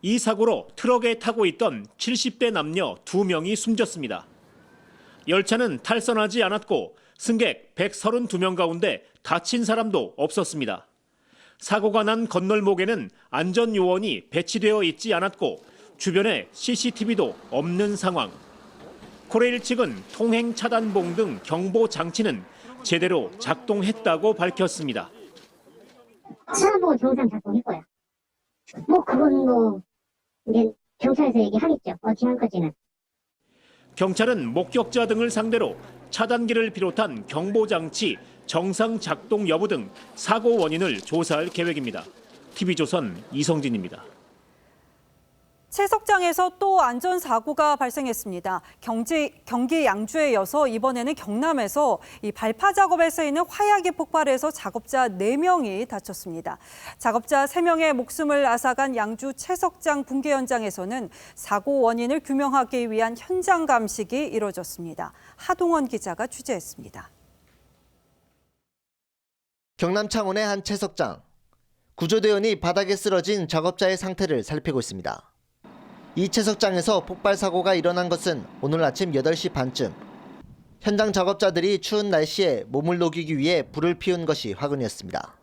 이 사고로 트럭에 타고 있던 70대 남녀 2명이 숨졌습니다. 열차는 탈선하지 않았고 승객 132명 가운데 다친 사람도 없었습니다. 사고가 난 건널목에는 안전요원이 배치되어 있지 않았고 주변에 CCTV도 없는 상황. 코레일 측은 통행 차단봉 등 경보 장치는 제대로 작동했다고 밝혔습니다. 차단봉은 정상 작동했고요. 그건 이제 경찰에서 얘기하겠죠. 지금까지는. 경찰은 목격자 등을 상대로 차단기를 비롯한 경보장치 정상 작동 여부 등 사고 원인을 조사할 계획입니다. TV조선 이성진입니다. 채석장에서 또 안전사고가 발생했습니다. 경기 양주에 이어서 이번에는 경남에서 이 발파 작업에 쓰이는 화약이 폭발해서 작업자 4명이 다쳤습니다. 작업자 3명의 목숨을 앗아간 양주 채석장 붕괴 현장에서는 사고 원인을 규명하기 위한 현장 감식이 이뤄졌습니다. 하동원 기자가 취재했습니다. 경남 창원의 한 채석장. 구조대원이 바닥에 쓰러진 작업자의 상태를 살피고 있습니다. 이 채석장에서 폭발 사고가 일어난 것은 오늘 아침 8시 반쯤. 현장 작업자들이 추운 날씨에 몸을 녹이기 위해 불을 피운 것이 화근이었습니다.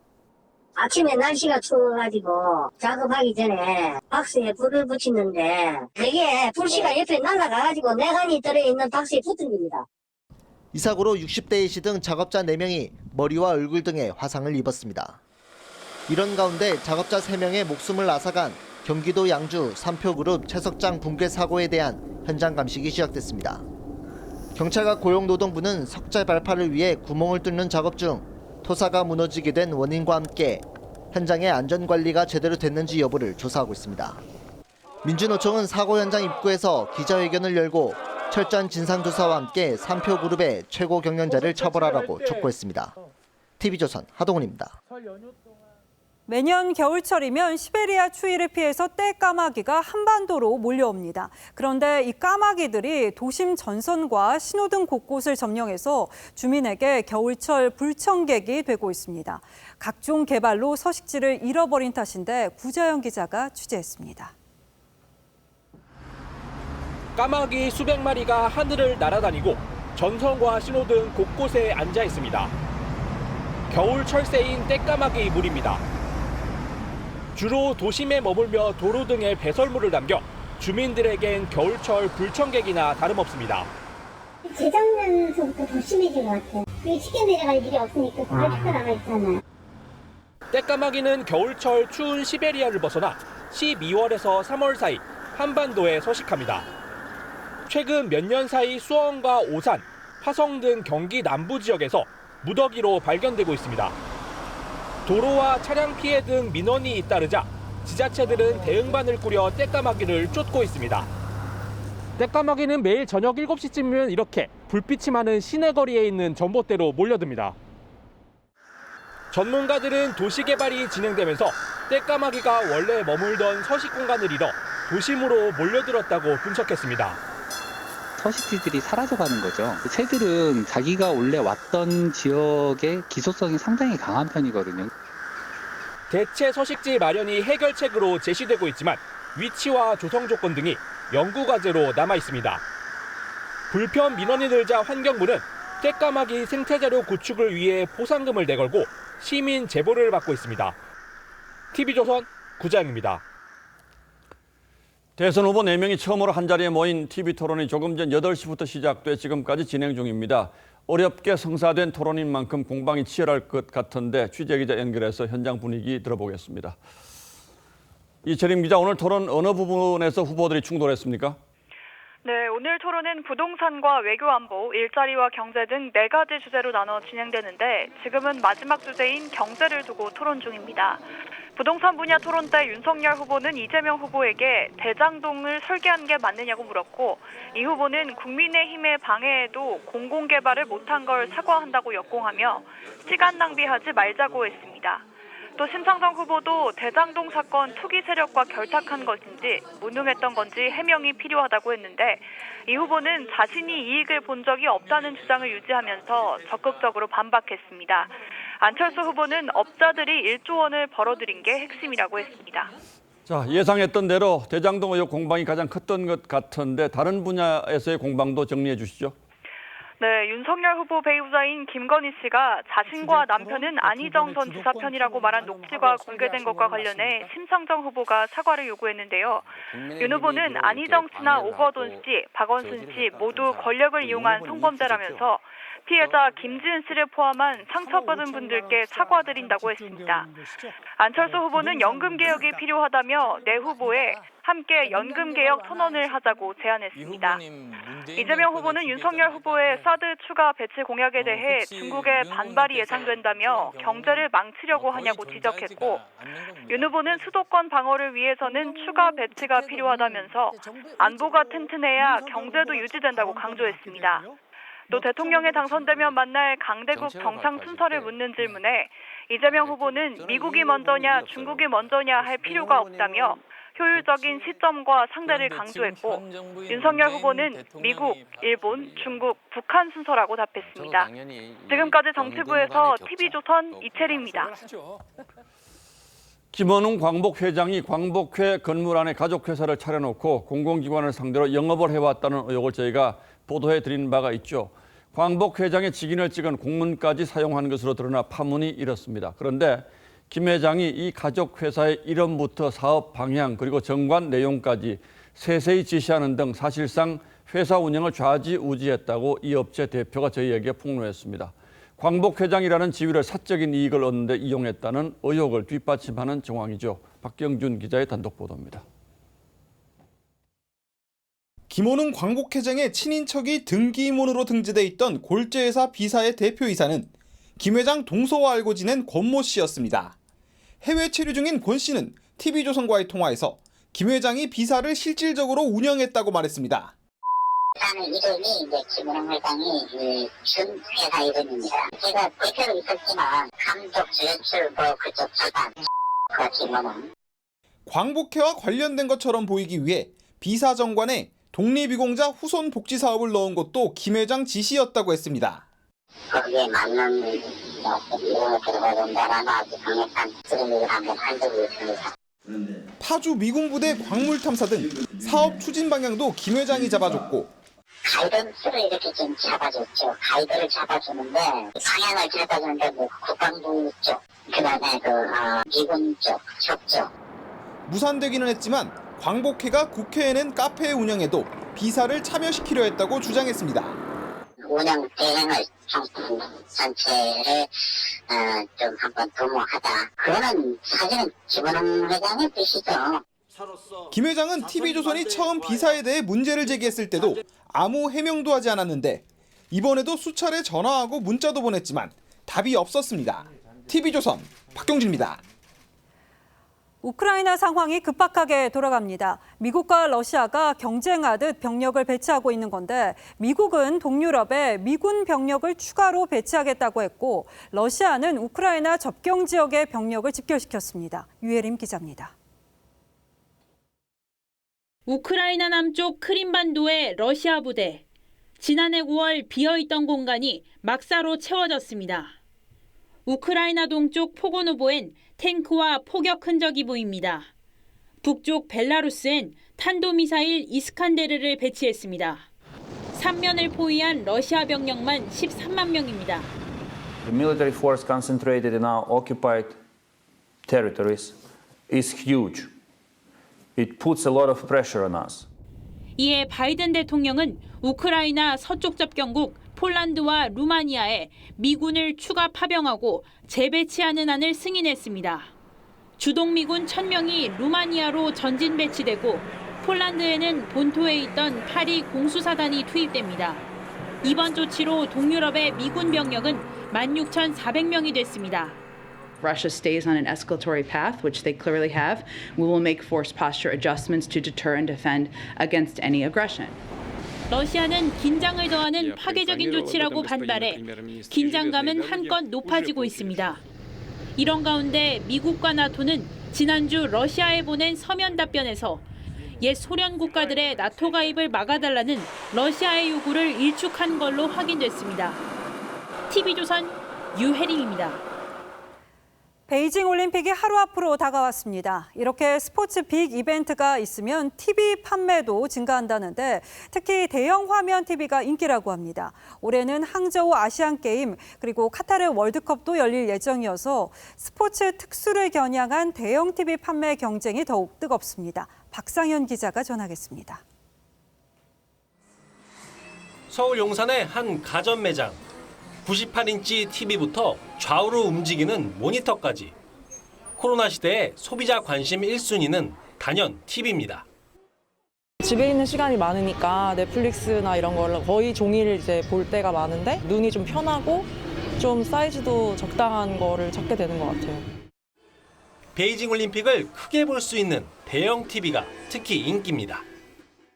아침에 날씨가 추워가지고 작업하기 전에 박스에 불을 붙이는데 이게 불씨가 옆에 날아가가지고 내관이 들어있는 박스에 붙은 겁니다. 이 사고로 60대이시 등 작업자 4명이 머리와 얼굴 등에 화상을 입었습니다. 이런 가운데 작업자 3명의 목숨을 앗아간 경기도 양주 삼표그룹 채석장 붕괴 사고에 대한 현장 감식이 시작됐습니다. 경찰과 고용노동부는 석재 발파를 위해 구멍을 뚫는 작업 중 토사가 무너지게 된 원인과 함께 현장의 안전관리가 제대로 됐는지 여부를 조사하고 있습니다. 민주노총은 사고 현장 입구에서 기자회견을 열고 철저한 진상조사와 함께 삼표그룹의 최고 경영자를 처벌하라고 촉구했습니다. TV조선 하동훈입니다. 매년 겨울철이면 시베리아 추위를 피해서 떼까마귀가 한반도로 몰려옵니다. 그런데 이 까마귀들이 도심 전선과 신호등 곳곳을 점령해서 주민에게 겨울철 불청객이 되고 있습니다. 각종 개발로 서식지를 잃어버린 탓인데 구자영 기자가 취재했습니다. 까마귀 수백 마리가 하늘을 날아다니고 전선과 신호등 곳곳에 앉아 있습니다. 겨울 철새인 떼까마귀 무리입니다. 주로 도심에 머물며 도로 등에 배설물을 남겨 주민들에겐 겨울철 불청객이나 다름없습니다. 재작년서부터 더 심해진 것 같아요. 쉽게 내려갈 일이 없으니까 발표가 나가 있잖아요. 떼까마귀는 겨울철 추운 시베리아를 벗어나 12월에서 3월 사이 한반도에 서식합니다. 최근 몇 년 사이 수원과 오산, 화성 등 경기 남부 지역에서 무더기로 발견되고 있습니다. 도로와 차량 피해 등 민원이 잇따르자 지자체들은 대응반을 꾸려 떼까마귀를 쫓고 있습니다. 떼까마귀는 매일 저녁 7시쯤이면 이렇게 불빛이 많은 시내거리에 있는 전봇대로 몰려듭니다. 전문가들은 도시개발이 진행되면서 떼까마귀가 원래 머물던 서식 공간을 잃어 도심으로 몰려들었다고 분석했습니다. 서식지들이 사라져가는 거죠. 새들은 자기가 원래 왔던 지역의 기소성이 상당히 강한 편이거든요. 대체 서식지 마련이 해결책으로 제시되고 있지만 위치와 조성 조건 등이 연구 과제로 남아 있습니다. 불편 민원이 늘자 환경부는 떼까마귀 생태자료 구축을 위해 포상금을 내걸고 시민 제보를 받고 있습니다. TV조선 구자영입니다. 대선 후보 4명이 처음으로 한자리에 모인 TV토론이 조금 전 8시부터 시작돼 지금까지 진행 중입니다. 어렵게 성사된 토론인 만큼 공방이 치열할 것 같은데 취재기자 연결해서 현장 분위기 들어보겠습니다. 이철임 기자, 오늘 토론 어느 부분에서 후보들이 충돌했습니까? 네, 오늘 토론은 부동산과 외교안보, 일자리와 경제 등 4가지 주제로 나눠 진행되는데 지금은 마지막 주제인 경제를 두고 토론 중입니다. 부동산 분야 토론 때 윤석열 후보는 이재명 후보에게 대장동을 설계한 게 맞느냐고 물었고 이 후보는 국민의힘의 방해에도 공공개발을 못한 걸 사과한다고 역공하며 시간 낭비하지 말자고 했습니다. 또 심상정 후보도 대장동 사건 투기 세력과 결탁한 것인지 무능했던 건지 해명이 필요하다고 했는데 이 후보는 자신이 이익을 본 적이 없다는 주장을 유지하면서 적극적으로 반박했습니다. 안철수 후보는 업자들이 1조 원을 벌어들인 게 핵심이라고 했습니다. 자, 예상했던 대로 대장동 의혹 공방이 가장 컸던 것 같은데 다른 분야에서의 공방도 정리해 주시죠. 네, 윤석열 후보 배우자인 김건희 씨가 자신과 남편은 안희정 전 지사 편이라고 말한 녹취가 공개된 것과 관련해 심상정 후보가 사과를 요구했는데요. 윤 후보는 안희정 씨나 오거돈 씨, 박원순 씨 모두 권력을 이용한 성범죄라면서 피해자 김지은 씨를 포함한 상처받은 분들께 사과드린다고 했습니다. 안철수 후보는 연금개혁이 필요하다며 내 후보에 함께 연금개혁 선언을 하자고 제안했습니다. 이재명 후보는 윤석열 후보의 사드 추가 배치 공약에 대해 중국의 반발이 예상된다며 경제를 망치려고 하냐고 지적했고 윤 후보는 수도권 방어를 위해서는 추가 배치가 필요하다면서 안보가 튼튼해야 경제도 유지된다고 강조했습니다. 또 대통령에 당선되면 만날 강대국 정상 순서를 묻는 질문에 이재명 후보는 미국이 먼저냐 중국이 먼저냐 할 필요가 없다며 효율적인 시점과 상대를 강조했고 윤석열 후보는 미국, 일본, 중국, 북한 순서라고 답했습니다. 지금까지 정치부에서 TV조선 이채리입니다. 김원웅 광복 회장이 광복회 건물 안에 가족회사를 차려놓고 공공기관을 상대로 영업을 해왔다는 의혹을 저희가 보도해 드린 바가 있죠. 광복 회장의 직인을 찍은 공문까지 사용한 것으로 드러나 파문이 일었습니다. 그런데 김 회장이 이 가족회사의 이름부터 사업 방향 그리고 정관 내용까지 세세히 지시하는 등 사실상 회사 운영을 좌지우지했다고 이 업체 대표가 저희에게 폭로했습니다. 광복 회장이라는 지위를 사적인 이익을 얻는 데 이용했다는 의혹을 뒷받침하는 정황이죠. 박경준 기자의 단독 보도입니다. 김원웅 광복회장의 친인척이 등기임원으로 등재돼 있던 골재회사 B사의 대표이사는 김 회장 동서와 알고 지낸 권모 씨였습니다. 해외 체류 중인 권 씨는 TV조선과의 통화에서 김 회장이 B사를 실질적으로 운영했다고 말했습니다. 회사는 이름이 이제 김원웅 회장이 준 회사 이름입니다. 제가 대표로 있었지만 감독, 주연출 그쪽 기관, 김원웅. 광복회와 관련된 것처럼 보이기 위해 B사 정관에 독립유공자 후손 복지 사업을 넣은 것도 김 회장 지시였다고 했습니다. 거기에 맞는 내용을 들어가야 된다라는 아주 강력한 드림을 한번 한 적이 있습니다. 파주 미군부대 광물 탐사 등 사업 추진 방향도 김 회장이 잡아줬고 가이던스를 이렇게 좀 잡아줬죠. 가이드를 잡아주는데 방향을 잡아주는데 뭐 국방부 쪽, 그다음에 미군 쪽, 적쪽. 무산되기는 했지만 광복회가 국회에는 카페의 운영에도 B사를 참여시키려 했다고 주장했습니다. 운영 대행을 정부 전체를 좀 한번 도모하자. 그거는 사실은 김원웅 회장의 뜻이죠. 김 회장은 TV조선이 처음 B사에 대해 문제를 제기했을 때도 아무 해명도 하지 않았는데 이번에도 수차례 전화하고 문자도 보냈지만 답이 없었습니다. TV조선 박경진입니다. 우크라이나 상황이 급박하게 돌아갑니다. 미국과 러시아가 경쟁하듯 병력을 배치하고 있는 건데 미국은 동유럽에 미군 병력을 추가로 배치하겠다고 했고 러시아는 우크라이나 접경 지역의 병력을 집결시켰습니다. 유혜림 기자입니다. 우크라이나 남쪽 크림반도의 러시아 부대. 지난해 9월 비어있던 공간이 막사로 채워졌습니다. 우크라이나 동쪽 포고노보엔 탱크와 포격 흔적이 보입니다. 북쪽 벨라루스엔 탄도미사일 이스칸데르를 배치했습니다. 3면을 포위한 러시아 병력만 13만 명입니다. The military force concentrated in our occupied territories is huge. It puts a lot of pressure on us. 이에 바이든 대통령은 우크라이나 서쪽 접경국 폴란드와 루마니아에 미군을 추가 파병하고 재배치하는 안을 승인했습니다. 주동미군 1,000명이 루마니아로 전진 배치되고 폴란드에는 본토에 있던 파리 공수사단이 투입됩니다. 이번 조치로 동유럽의 미군 병력은 16,400명이 됐습니다. Russia stays on an escalatory path, which they clearly have, we will make force posture adjustments to deter and defend against any aggression. 러시아는 긴장을 더하는 파괴적인 조치라고 반발해 긴장감은 한껏 높아지고 있습니다. 이런 가운데 미국과 나토는 지난주 러시아에 보낸 서면 답변에서 옛 소련 국가들의 나토 가입을 막아달라는 러시아의 요구를 일축한 걸로 확인됐습니다. TV조선 유혜림입니다. 베이징 올림픽이 하루 앞으로 다가왔습니다. 이렇게 스포츠 빅 이벤트가 있으면 TV 판매도 증가한다는데 특히 대형 화면 TV가 인기라고 합니다. 올해는 항저우 아시안게임 그리고 카타르 월드컵도 열릴 예정이어서 스포츠 특수를 겨냥한 대형 TV 판매 경쟁이 더욱 뜨겁습니다. 박상현 기자가 전하겠습니다. 서울 용산의 한 가전 매장. 98인치 TV부터 좌우로 움직이는 모니터까지. 코로나 시대에 소비자 관심 1순위는 단연 TV입니다. 집에 있는 시간이 많으니까 넷플릭스나 이런 걸 거의 종일 이제 볼 때가 많은데 눈이 좀 편하고 좀 사이즈도 적당한 거를 찾게 되는 것 같아요. 베이징 올림픽을 크게 볼 수 있는 대형 TV가 특히 인기입니다.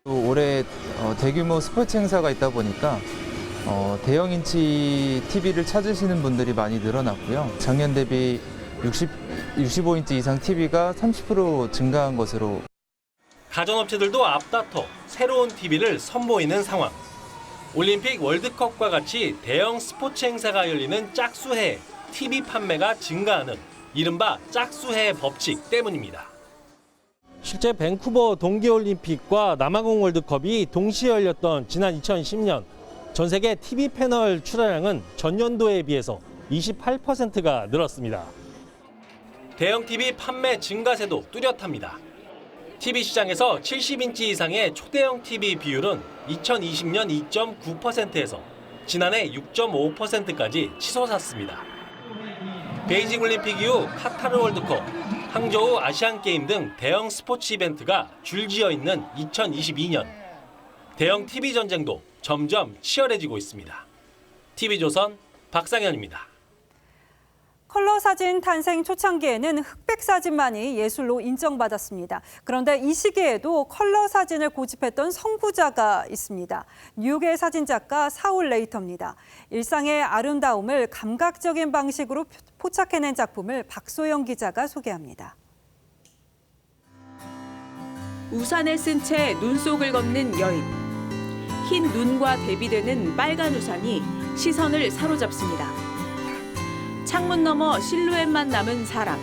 올해 대규모 스포츠 행사가 있다 보니까 대형 인치 TV를 찾으시는 분들이 많이 늘어났고요. 작년 대비 65인치 이상 TV가 30% 증가한 것으로. 가전업체들도 앞다퉈 새로운 TV를 선보이는 상황. 올림픽 월드컵과 같이 대형 스포츠 행사가 열리는 짝수해 TV 판매가 증가하는 이른바 짝수해 법칙 때문입니다. 실제 밴쿠버 동계올림픽과 남아공 월드컵이 동시에 열렸던 지난 2010년 전 세계 TV 패널 출하량은 전년도에 비해서 28%가 늘었습니다. 대형 TV 판매 증가세도 뚜렷합니다. TV 시장에서 70인치 이상의 초대형 TV 비율은 2020년 2.9%에서 지난해 6.5%까지 치솟았습니다. 베이징 올림픽 이후 카타르 월드컵, 항저우 아시안게임 등 대형 스포츠 이벤트가 줄지어 있는 2022년. 대형 TV 전쟁도 점점 치열해지고 있습니다. TV조선 박상현입니다. 컬러 사진 탄생 초창기에는 흑백 사진만이 예술로 인정받았습니다. 그런데 이 시기에도 컬러 사진을 고집했던 선구자가 있습니다. 뉴욕의 사진작가 사울 레이터입니다. 일상의 아름다움을 감각적인 방식으로 포착해낸 작품을 박소영 기자가 소개합니다. 우산을 쓴 채 눈 속을 걷는 여인. 흰 눈과 대비되는 빨간 우산이 시선을 사로잡습니다. 창문 너머 실루엣만 남은 사람.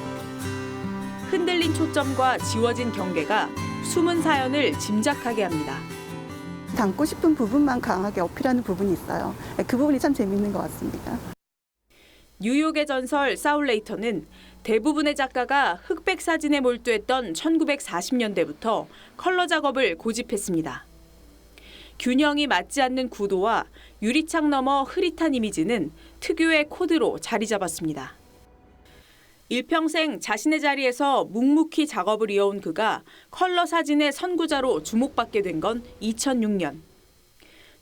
흔들린 초점과 지워진 경계가 숨은 사연을 짐작하게 합니다. 담고 싶은 부분만 강하게 어필하는 부분이 있어요. 그 부분이 참 재밌는 것 같습니다. 뉴욕의 전설 사울 레이터는 대부분의 작가가 흑백 사진에 몰두했던 1940년대부터 컬러 작업을 고집했습니다. 균형이 맞지 않는 구도와 유리창 너머 흐릿한 이미지는 특유의 코드로 자리 잡았습니다. 일평생 자신의 자리에서 묵묵히 작업을 이어온 그가 컬러 사진의 선구자로 주목받게 된 건 2006년.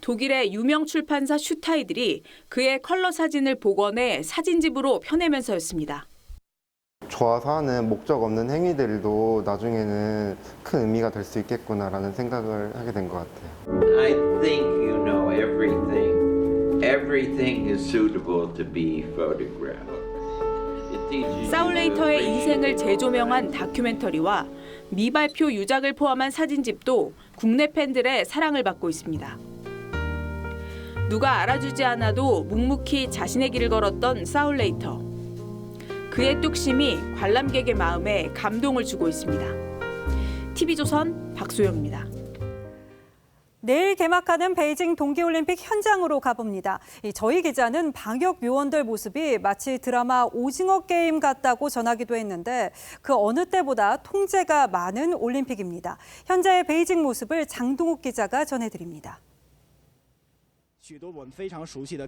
독일의 유명 출판사 슈타이들이 그의 컬러 사진을 복원해 사진집으로 펴내면서였습니다. 좋아서 하는 목적 없는 행위들도 나중에는 큰 의미가 될 수 있겠구나라는 생각을 하게 된 것 같아요. I think you know everything. Everything is suitable to be photographed. 사울 레이터의 인생을 재조명한 다큐멘터리와 미발표 유작을 포함한 사진집도 국내 팬들의 사랑을 받고 있습니다. 누가 알아주지 않아도 묵묵히 자신의 길을 걸었던 사울 레이터. 그의 뚝심이 관람객의 마음에 감동을 주고 있습니다. TV조선 박소영입니다. 내일 개막하는 베이징 동계올림픽 현장으로 가봅니다. 저희 기자는 방역 요원들 모습이 마치 드라마 오징어 게임 같다고 전하기도 했는데 그 어느 때보다 통제가 많은 올림픽입니다. 현재의 베이징 모습을 장동욱 기자가 전해드립니다.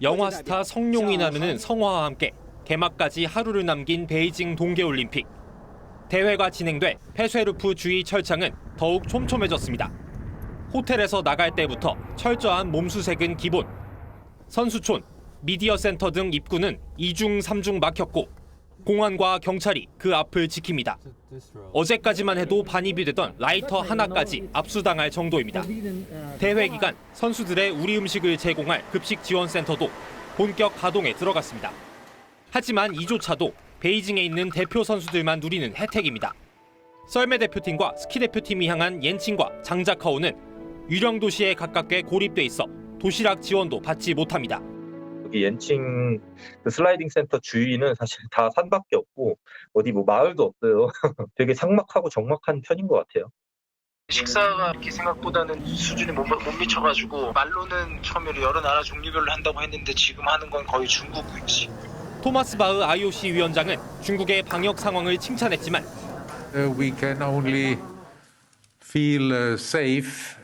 영화 스타 성룡이 나누는 성화와 함께 개막까지 하루를 남긴 베이징 동계올림픽. 대회가 진행돼 페쉐루프 주위 철창은 더욱 촘촘해졌습니다. 호텔에서 나갈 때부터 철저한 몸수색은 기본. 선수촌, 미디어 센터 등 입구는 2중, 3중 막혔고 공안과 경찰이 그 앞을 지킵니다. 어제까지만 해도 반입이 되던 라이터 하나까지 압수당할 정도입니다. 대회 기간 선수들의 우리 음식을 제공할 급식 지원센터도 본격 가동에 들어갔습니다. 하지만 이조차도 베이징에 있는 대표 선수들만 누리는 혜택입니다. 썰매 대표팀과 스키 대표팀이 향한 옌칭과 장자카오는 유령 도시에 가깝게 고립돼 있어 도시락 지원도 받지 못합니다. 여기 옌칭 그 슬라이딩 센터 주위는 사실 다 산밖에 없고 어디 뭐 마을도 없어요. 되게 삭막하고 적막한 편인 것 같아요. 식사가 이렇게 생각보다는 수준이 못 미쳐가지고 말로는 처음에 여러 나라 종류별로 한다고 했는데 지금 하는 건 거의 중국 음식. 토마스 바흐 IOC 위원장은 중국의 방역 상황을 칭찬했지만 We can only feel safe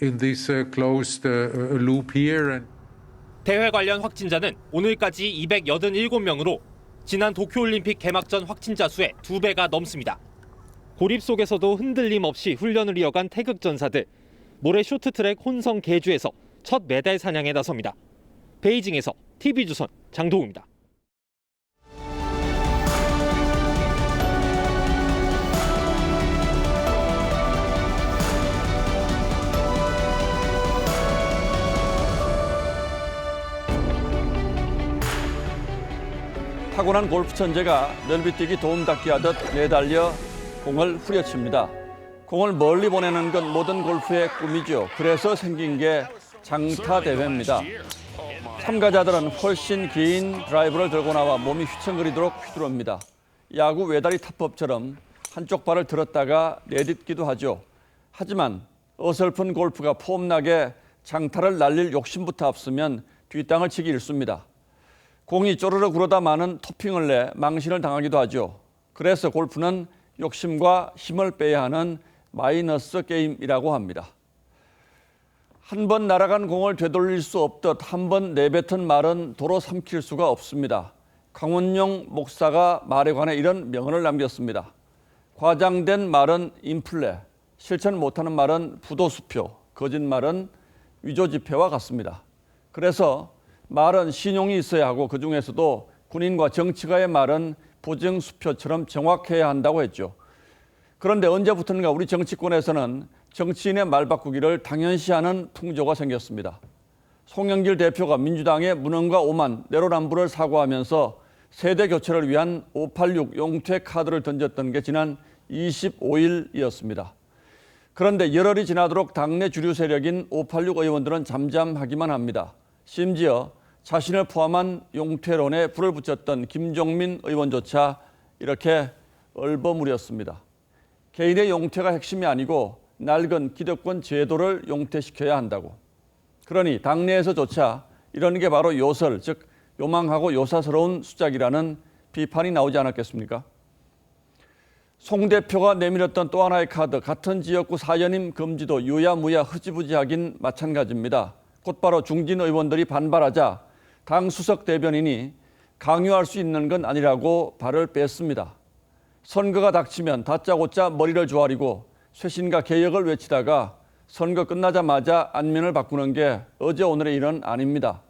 in this closed loop here. 대회 관련 확진자는 오늘까지 287명으로 지난 도쿄올림픽 개막전 확진자 수의 2배가 넘습니다. 고립 속에서도 흔들림 없이 훈련을 이어간 태극전사들. 모레 쇼트트랙 혼성 계주에서 첫 메달 사냥에 나섭니다. 베이징에서 TV조선 장도우입니다. 타고난 골프 천재가 넓이뛰기 도움닫기 하듯 매달려 공을 후려칩니다. 공을 멀리 보내는 건 모든 골프의 꿈이죠. 그래서 생긴 게 장타 대회입니다. 참가자들은 훨씬 긴 드라이브를 들고 나와 몸이 휘청거리도록 휘두릅니다. 야구 외다리 타법처럼 한쪽 발을 들었다가 내딛기도 하죠. 하지만 어설픈 골프가 폼나게 장타를 날릴 욕심부터 앞서면 뒷땅을 치기 일쑤입니다. 공이 쪼르르 굴러다 마는 토핑을 내 망신을 당하기도 하죠. 그래서 골프는 욕심과 힘을 빼야 하는 마이너스 게임이라고 합니다. 한 번 날아간 공을 되돌릴 수 없듯 한 번 내뱉은 말은 도로 삼킬 수가 없습니다. 강원용 목사가 말에 관해 이런 명언을 남겼습니다. 과장된 말은 인플레, 실천 못하는 말은 부도수표, 거짓말은 위조지폐와 같습니다. 그래서 말은 신용이 있어야 하고 그중에서도 군인과 정치가의 말은 보증수표처럼 정확해야 한다고 했죠. 그런데 언제부턴가 우리 정치권에서는 정치인의 말 바꾸기를 당연시하는 풍조가 생겼습니다. 송영길 대표가 민주당의 무능과 오만, 내로남불을 사과하면서 세대 교체를 위한 586 용퇴 카드를 던졌던 게 지난 25일이었습니다. 그런데 열흘이 지나도록 당내 주류 세력인 586 의원들은 잠잠하기만 합니다. 심지어 자신을 포함한 용퇴론에 불을 붙였던 김종민 의원조차 이렇게 얼버무렸습니다. 개인의 용퇴가 핵심이 아니고 낡은 기득권 제도를 용퇴시켜야 한다고. 그러니 당내에서조차 이런 게 바로 요설, 즉 요망하고 요사스러운 수작이라는 비판이 나오지 않았겠습니까? 송 대표가 내밀었던 또 하나의 카드, 같은 지역구 사연임 금지도 유야무야 흐지부지하긴 마찬가지입니다. 곧바로 중진 의원들이 반발하자 당 수석 대변인이 강요할 수 있는 건 아니라고 발을 뺐습니다. 선거가 닥치면 다짜고짜 머리를 조아리고 쇄신과 개혁을 외치다가 선거 끝나자마자 안면을 바꾸는 게 어제 오늘의 일은 아닙니다.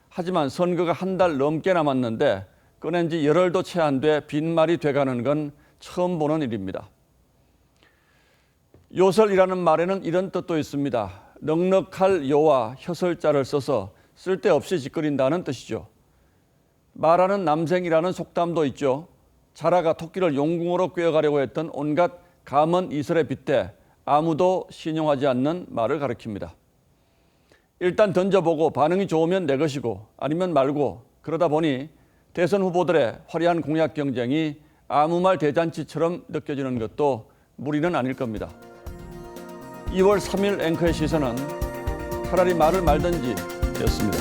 하지만 선거가 한 달 넘게 남았는데 꺼낸 지 열흘도 채 안 돼 빈말이 돼가는 건 처음 보는 일입니다. 요설이라는 말에는 이런 뜻도 있습니다. 넉넉할 요와 혀설자를 써서 쓸데없이 짓거린다는 뜻이죠. 말하는 남생이라는 속담도 있죠. 자라가 토끼를 용궁으로 꿰어가려고 했던 온갖 감언 이설에 빗대 아무도 신용하지 않는 말을 가리킵니다. 일단 던져보고 반응이 좋으면 내 것이고 아니면 말고, 그러다 보니 대선 후보들의 화려한 공약 경쟁이 아무 말 대잔치처럼 느껴지는 것도 무리는 아닐 겁니다. 2월 3일 앵커의 시선은 차라리 말을 말든지 였습니다.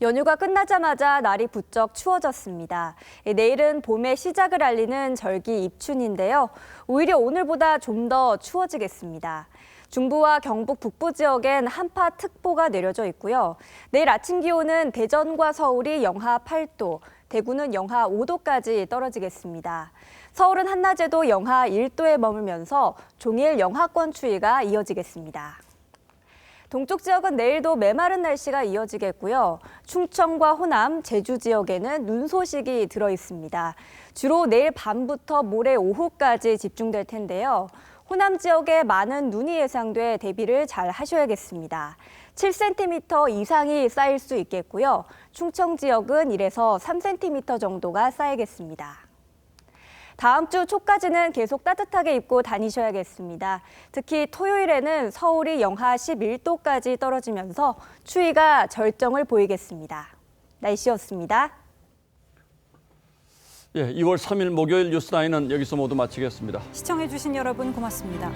연휴가 끝나자마자 날이 부쩍 추워졌습니다. 내일은 봄의 시작을 알리는 절기 입춘인데요. 오히려 오늘보다 좀 더 추워지겠습니다. 중부와 경북 북부 지역엔 한파특보가 내려져 있고요. 내일 아침 기온은 대전과 서울이 영하 8도, 대구는 영하 5도까지 떨어지겠습니다. 서울은 한낮에도 영하 1도에 머물면서 종일 영하권 추위가 이어지겠습니다. 동쪽 지역은 내일도 메마른 날씨가 이어지겠고요. 충청과 호남, 제주 지역에는 눈 소식이 들어 있습니다. 주로 내일 밤부터 모레 오후까지 집중될 텐데요. 호남 지역에 많은 눈이 예상돼 대비를 잘 하셔야겠습니다. 7cm 이상이 쌓일 수 있겠고요. 충청 지역은 1에서 3cm 정도가 쌓이겠습니다. 다음 주 초까지는 계속 따뜻하게 입고 다니셔야겠습니다. 특히 토요일에는 서울이 영하 11도까지 떨어지면서 추위가 절정을 보이겠습니다. 날씨였습니다. 2월 3일 목요일 뉴스9은 여기서 모두 마치겠습니다. 시청해주신 여러분 고맙습니다.